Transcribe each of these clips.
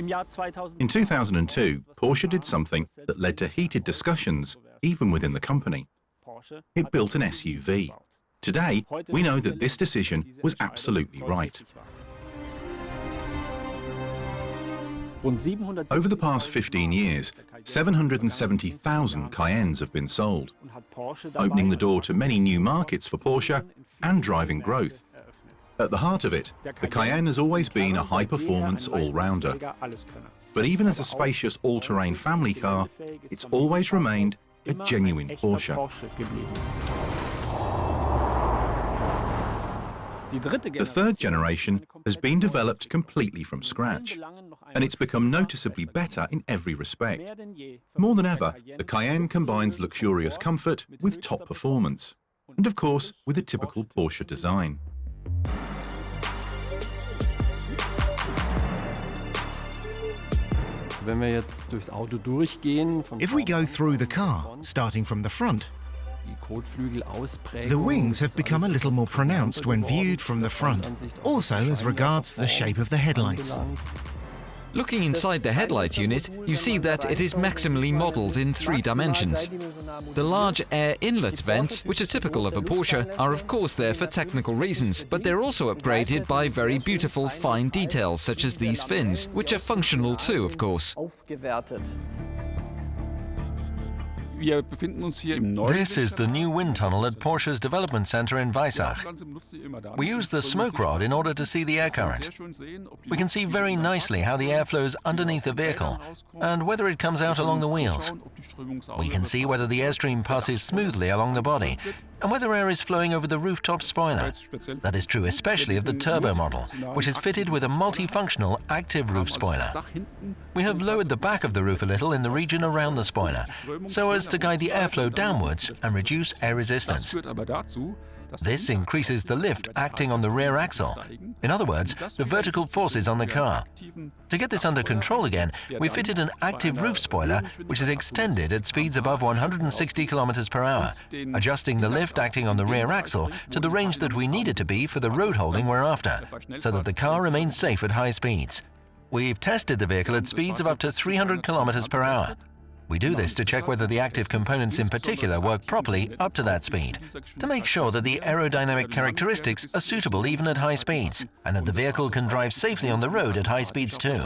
In 2002, Porsche did something that led to heated discussions, even within the company. It built an SUV. Today, we know that this decision was absolutely right. Over the past 15 years, 770,000 Cayennes have been sold, opening the door to many new markets for Porsche and driving growth. At the heart of it, the Cayenne has always been a high-performance all-rounder. But even as a spacious all-terrain family car, it's always remained a genuine Porsche. The third generation has been developed completely from scratch, and it's become noticeably better in every respect. More than ever, the Cayenne combines luxurious comfort with top performance, and of course, with a typical Porsche design. If we go through the car, starting from the front, the wings have become a little more pronounced when viewed from the front, also as regards the shape of the headlights. Looking inside the headlight unit, you see that it is maximally modelled in 3 dimensions. The large air inlet vents, which are typical of a Porsche, are of course there for technical reasons, but they're also upgraded by very beautiful fine details such as these fins, which are functional too, of course. This is the new wind tunnel at Porsche's development center in Weissach. We use the smoke rod in order to see the air current. We can see very nicely how the air flows underneath the vehicle and whether it comes out along the wheels. We can see whether the airstream passes smoothly along the body and whether air is flowing over the rooftop spoiler. That is true especially of the turbo model, which is fitted with a multifunctional active roof spoiler. We have lowered the back of the roof a little in the region around the spoiler, so as to guide the airflow downwards and reduce air resistance. This increases the lift acting on the rear axle. In other words, the vertical forces on the car. To get this under control again, we fitted an active roof spoiler which is extended at speeds above 160 km per hour, adjusting the lift acting on the rear axle to the range that we need it to be for the road holding we're after, so that the car remains safe at high speeds. We've tested the vehicle at speeds of up to 300 km per hour. We do this to check whether the active components in particular work properly up to that speed, to make sure that the aerodynamic characteristics are suitable even at high speeds, and that the vehicle can drive safely on the road at high speeds too.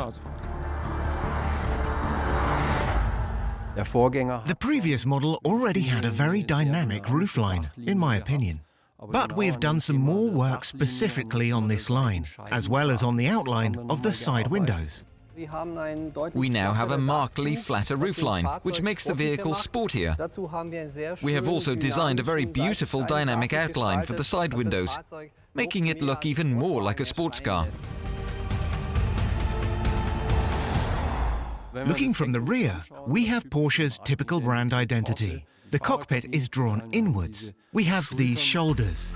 The previous model already had a very dynamic roofline, in my opinion. But we have done some more work specifically on this line, as well as on the outline of the side windows. We now have a markedly flatter roofline, which makes the vehicle sportier. We have also designed a very beautiful dynamic outline for the side windows, making it look even more like a sports car. Looking from the rear, we have Porsche's typical brand identity. The cockpit is drawn inwards. We have these shoulders.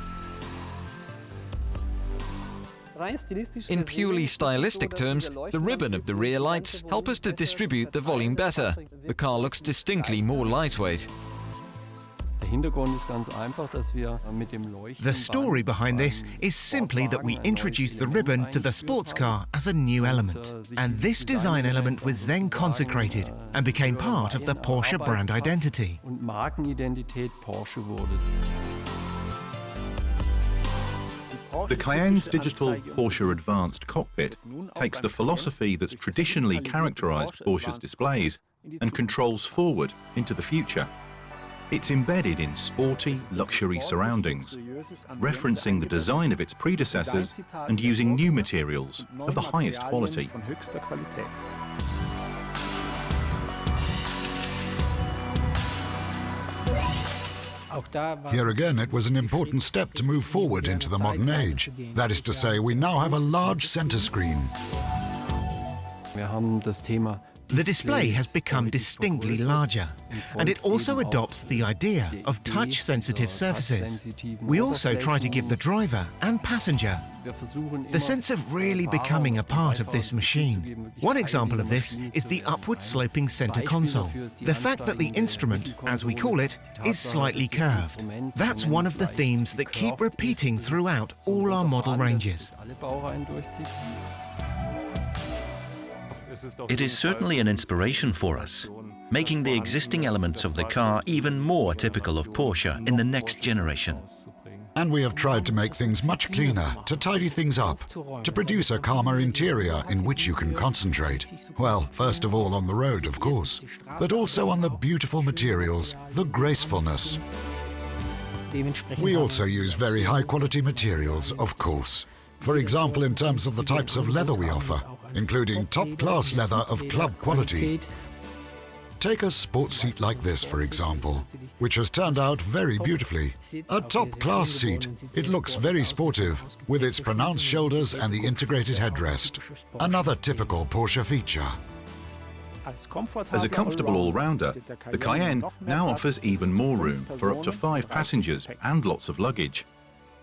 In purely stylistic terms, the ribbon of the rear lights help us to distribute the volume better. The car looks distinctly more lightweight. The story behind this is simply that we introduced the ribbon to the sports car as a new element, and this design element was then consecrated and became part of the Porsche brand identity. The Cayenne's digital Porsche Advanced cockpit takes the philosophy that's traditionally characterized Porsche's displays and controls forward into the future. It's embedded in sporty, luxury surroundings, referencing the design of its predecessors and using new materials of the highest quality. Here again, it was an important step to move forward into the modern age. That is to say, we now have a large center screen. The display has become distinctly larger, and it also adopts the idea of touch-sensitive surfaces. We also try to give the driver and passenger the sense of really becoming a part of this machine. One example of this is the upward-sloping center console. The fact that the instrument, as we call it, is slightly curved. That's one of the themes that keep repeating throughout all our model ranges. It is certainly an inspiration for us, making the existing elements of the car even more typical of Porsche in the next generation. And we have tried to make things much cleaner, to tidy things up, to produce a calmer interior in which you can concentrate. Well, first of all on the road, of course, but also on the beautiful materials, the gracefulness. We also use very high-quality materials, of course. For example, in terms of the types of leather we offer, including top-class leather of club quality. Take a sports seat like this, for example, which has turned out very beautifully. A top-class seat. It looks very sportive, with its pronounced shoulders and the integrated headrest. Another typical Porsche feature. As a comfortable all-rounder, the Cayenne now offers even more room for up to 5 passengers and lots of luggage.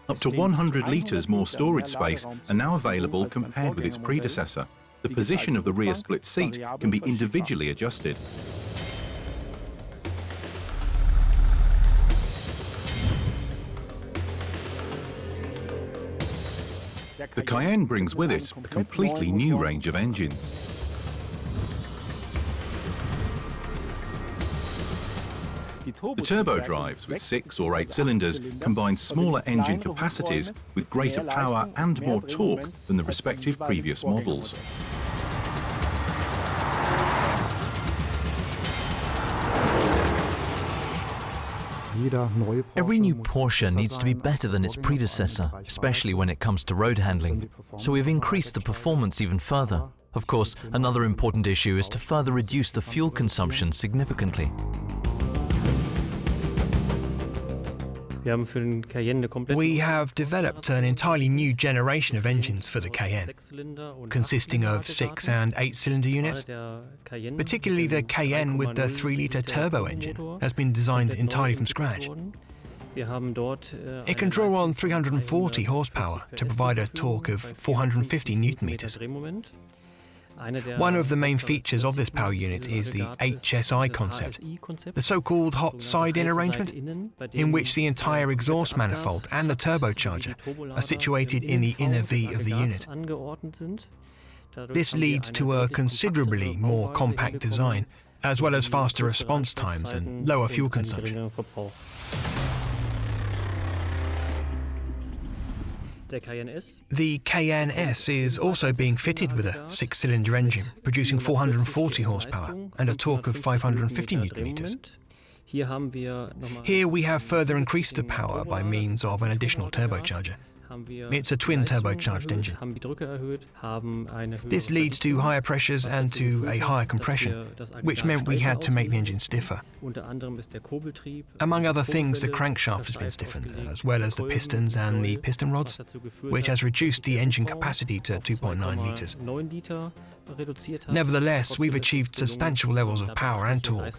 Up to 100 litres more storage space are now available compared with its predecessor. The position of the rear split seat can be individually adjusted. The Cayenne brings with it a completely new range of engines. The turbo drives with 6 or 8 cylinders combine smaller engine capacities with greater power and more torque than the respective previous models. Every new Porsche needs to be better than its predecessor, especially when it comes to road handling. So we've increased the performance even further. Of course, another important issue is to further reduce the fuel consumption significantly. We have developed an entirely new generation of engines for the Cayenne, consisting of 6- and 8-cylinder units. Particularly the Cayenne with the 3-litre turbo engine has been designed entirely from scratch. It can draw on 340 horsepower to provide a torque of 450 Newton-meters. One of the main features of this power unit is the HSI concept, the so-called hot side-in arrangement, in which the entire exhaust manifold and the turbocharger are situated in the inner V of the unit. This leads to a considerably more compact design, as well as faster response times and lower fuel consumption. The Cayenne S is also being fitted with a 6-cylinder engine, producing 440 horsepower and a torque of 550 Newton-meters. Here we have further increased the power by means of an additional turbocharger. It's a twin turbocharged engine. This leads to higher pressures and to a higher compression, which meant we had to make the engine stiffer. Among other things, the crankshaft has been stiffened, as well as the pistons and the piston rods, which has reduced the engine capacity to 2.9 litres. Nevertheless, we've achieved substantial levels of power and torque.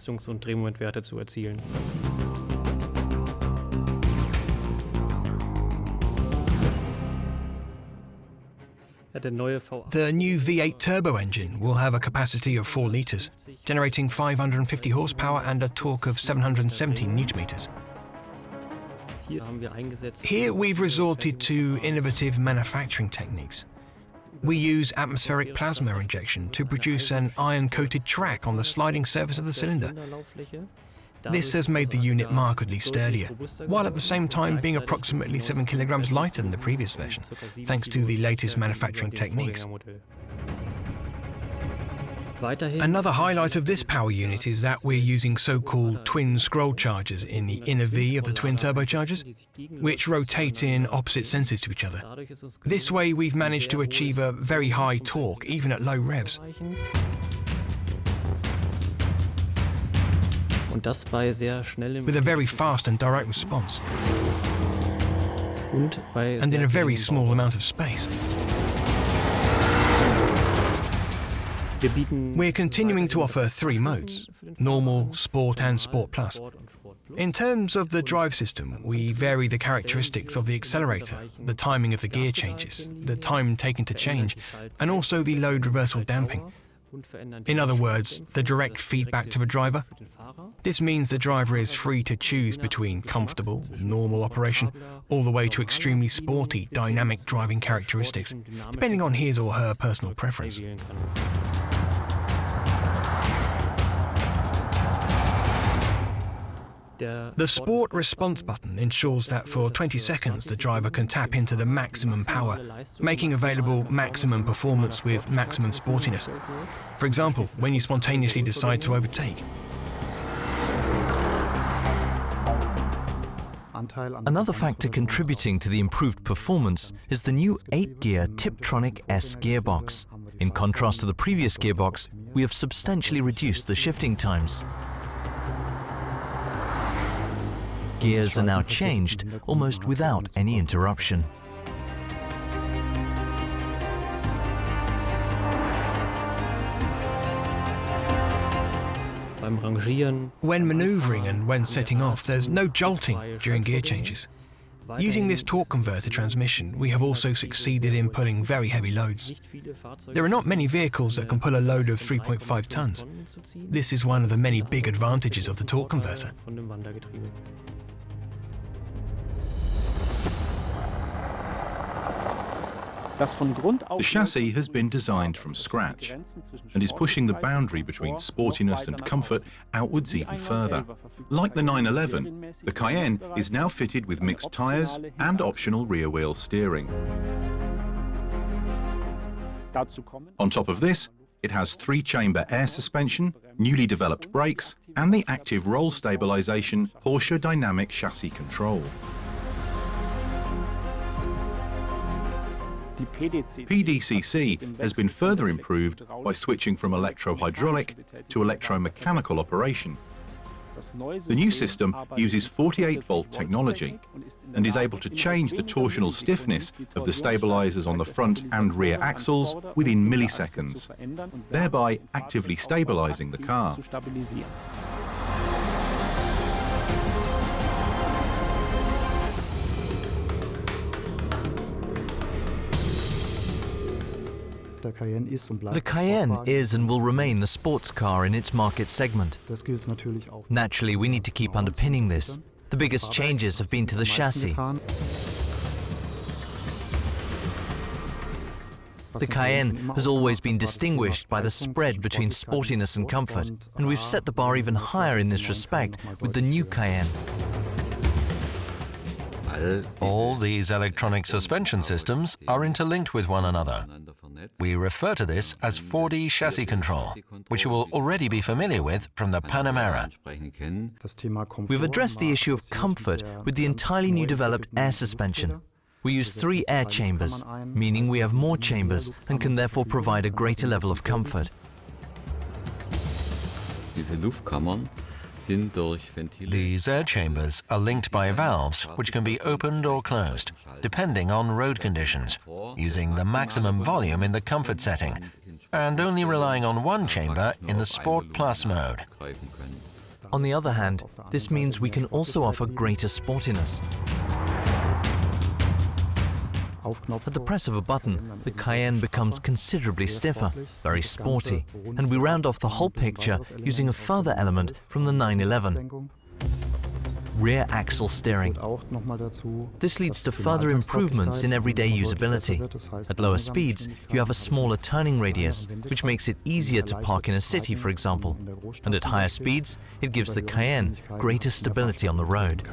The new V8 turbo engine will have a capacity of 4 litres, generating 550 horsepower and a torque of 770 Newton-meters. Here we've resorted to innovative manufacturing techniques. We use atmospheric plasma injection to produce an iron-coated track on the sliding surface of the cylinder. This has made the unit markedly sturdier, while at the same time being approximately 7 kilograms lighter than the previous version, thanks to the latest manufacturing techniques. Another highlight of this power unit is that we're using so-called twin scroll chargers in the inner V of the twin turbochargers, which rotate in opposite senses to each other. This way we've managed to achieve a very high torque, even at low revs. With a very fast and direct response, and in a very small amount of space. We're continuing to offer 3 modes: Normal, Sport and Sport Plus. In terms of the drive system, we vary the characteristics of the accelerator, the timing of the gear changes, the time taken to change, and also the load reversal damping. In other words, the direct feedback to the driver. This means the driver is free to choose between comfortable, normal operation, all the way to extremely sporty, dynamic driving characteristics, depending on his or her personal preference. The Sport response button ensures that for 20 seconds the driver can tap into the maximum power, making available maximum performance with maximum sportiness. For example, when you spontaneously decide to overtake. Another factor contributing to the improved performance is the new 8-gear Tiptronic S gearbox. In contrast to the previous gearbox, we have substantially reduced the shifting times. Gears are now changed almost without any interruption. When maneuvering and when setting off, there's no jolting during gear changes. Using this torque converter transmission, we have also succeeded in pulling very heavy loads. There are not many vehicles that can pull a load of 3.5 tons. This is one of the many big advantages of the torque converter. The chassis has been designed from scratch and is pushing the boundary between sportiness and comfort outwards even further. Like the 911, the Cayenne is now fitted with mixed tyres and optional rear-wheel steering. On top of this, it has 3-chamber air suspension, newly developed brakes, and the active roll stabilisation Porsche Dynamic Chassis Control. PDCC has been further improved by switching from electro-hydraulic to electromechanical operation. The new system uses 48-volt technology and is able to change the torsional stiffness of the stabilizers on the front and rear axles within milliseconds, thereby actively stabilizing the car. The Cayenne is and will remain the sports car in its market segment. Naturally, we need to keep underpinning this. The biggest changes have been to the chassis. The Cayenne has always been distinguished by the spread between sportiness and comfort, and we've set the bar even higher in this respect with the new Cayenne. All these electronic suspension systems are interlinked with one another. We refer to this as 4D chassis control, which you will already be familiar with from the Panamera. We've addressed the issue of comfort with the entirely new developed air suspension. We use 3 air chambers, meaning we have more chambers and can therefore provide a greater level of comfort. These air chambers are linked by valves which can be opened or closed, depending on road conditions, using the maximum volume in the comfort setting, and only relying on one chamber in the Sport Plus mode. On the other hand, this means we can also offer greater sportiness. At the press of a button, the Cayenne becomes considerably stiffer, very sporty, and we round off the whole picture using a further element from the 911. Rear axle steering. This leads to further improvements in everyday usability. At lower speeds, you have a smaller turning radius, which makes it easier to park in a city, for example. And at higher speeds, it gives the Cayenne greater stability on the road.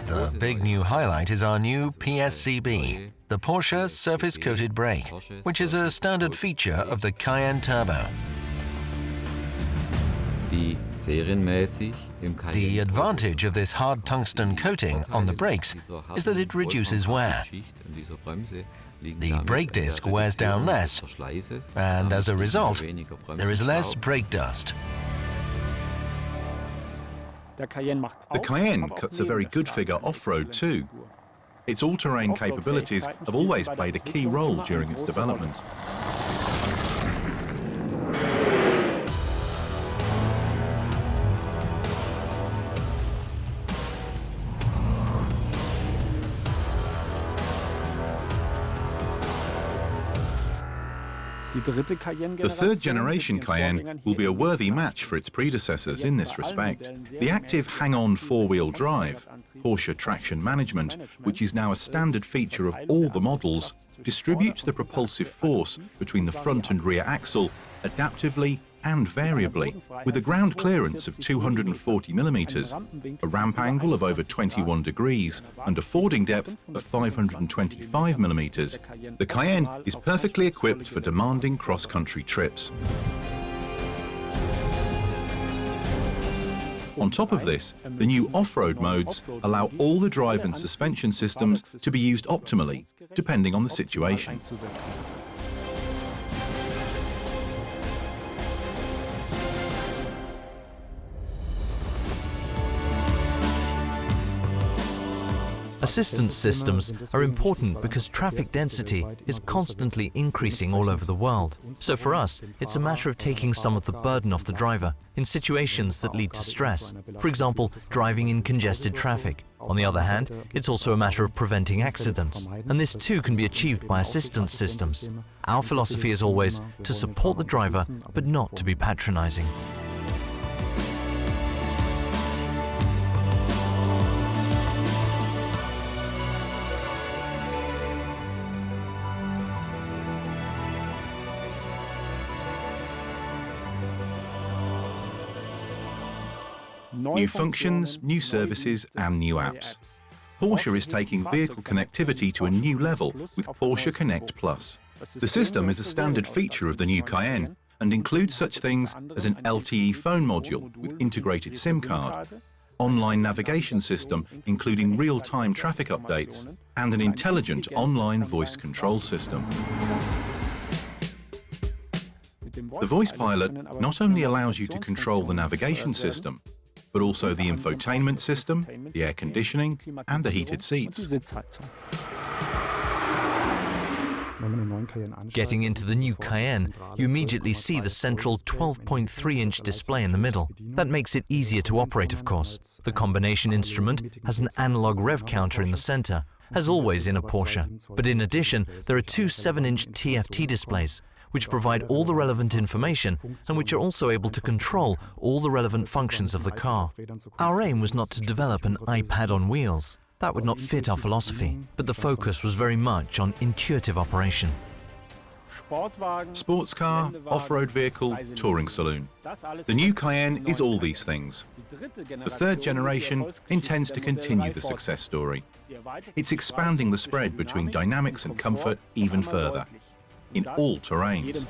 The big new highlight is our new PSCB, the Porsche Surface-Coated Brake, which is a standard feature of the Cayenne Turbo. The advantage of this hard tungsten coating on the brakes is that it reduces wear. The brake disc wears down less, and as a result, there is less brake dust. The Cayenne cuts a very good figure off-road too. Its all-terrain capabilities have always played a key role during its development. The third-generation Cayenne will be a worthy match for its predecessors in this respect. The active hang-on four-wheel drive, Porsche traction management, which is now a standard feature of all the models, distributes the propulsive force between the front and rear axle adaptively and variably, with a ground clearance of 240 millimeters, a ramp angle of over 21 degrees, and a fording depth of 525 millimeters. The Cayenne is perfectly equipped for demanding cross-country trips. On top of this, the new off-road modes allow all the drive and suspension systems to be used optimally, depending on the situation. Assistance systems are important because traffic density is constantly increasing all over the world. So for us, it's a matter of taking some of the burden off the driver in situations that lead to stress. For example, driving in congested traffic. On the other hand, it's also a matter of preventing accidents, and this too can be achieved by assistance systems. Our philosophy is always to support the driver, but not to be patronizing. New functions, new services and new apps. Porsche is taking vehicle connectivity to a new level with Porsche Connect Plus. The system is a standard feature of the new Cayenne and includes such things as an LTE phone module with integrated SIM card, online navigation system including real-time traffic updates, and an intelligent online voice control system. The voice pilot not only allows you to control the navigation system, but also the infotainment system, the air conditioning, and the heated seats. Getting into the new Cayenne, you immediately see the central 12.3-inch display in the middle. That makes it easier to operate, of course. The combination instrument has an analog rev counter in the center, as always in a Porsche. But in addition, there are two 7-inch TFT displays, which provide all the relevant information and which are also able to control all the relevant functions of the car. Our aim was not to develop an iPad on wheels. That would not fit our philosophy, but the focus was very much on intuitive operation. Sports car, off-road vehicle, touring saloon. The new Cayenne is all these things. The third generation intends to continue the success story. It's expanding the spread between dynamics and comfort even further, in all terrains.